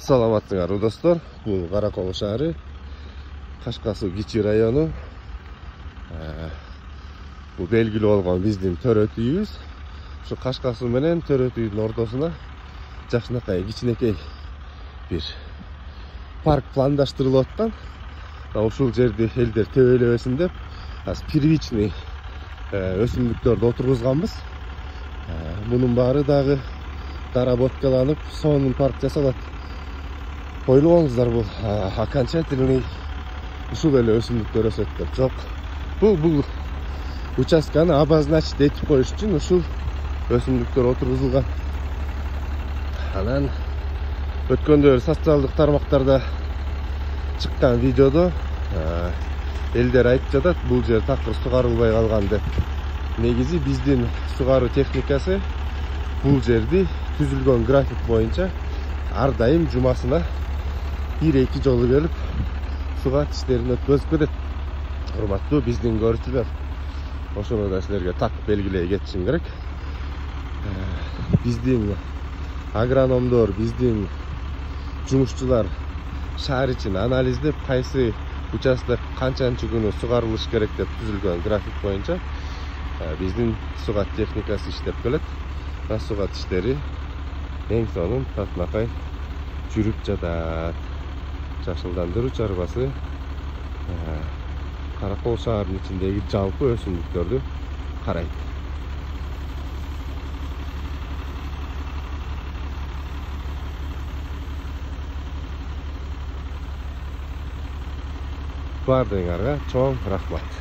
Саламатсыңарбы достор. Бул Каракол шаары, Кашка Суу кичи району. Бул белгилүү болгон биздин төрөт үйүбүз. Ушу Кашка Суу менен төрөт үйдүн ортосуна жакшынакай кичинекей бир парк пландаштырылып аткан. Ушул жерди элдер төбөлөбөсүн деп, первичный өсүмдүктөрдү отургузганбыз. Мунун баары дагы доработкаланып, сонун парк жасалат. Ойлогоңуздар, бул окончательный ушул эле өсүмдүктөр өсөт деп. Жок, бул участканы обозначить этип коюш үчүн ушул өсүмдүктөр отургузулган. Анан өткөндө социалдык тармактарда чыккан видеодо элдер айтып жатат, бул жер такыр сугарылбай калган деп. Негизи биздин сугаруу техникасы бул жерди түзүлгөн график боюнча ар дайым жумасына 1-2 жолу келип суга тиштерин өткөзүп кетет. Урматтуу биздин көрүүчүлөр, ошону да силерге так белгилей кетишим керек. Биздин агрономдор, биздин жумушчулар шаар ичин анализдеп, кайсы участок канчанчы күнү сугарылыш керек деп түзүлгөн график боюнча биздин сугат техникасы иштеп келет. Сугат иштери эң сонун татынакай жүрүп жатат. Жашылдандыруу чарбасы Каракол шаарынын ичиндеги жалпы өсүмдүктөрдү карайт. Бардыгыңарга чоң рахмат.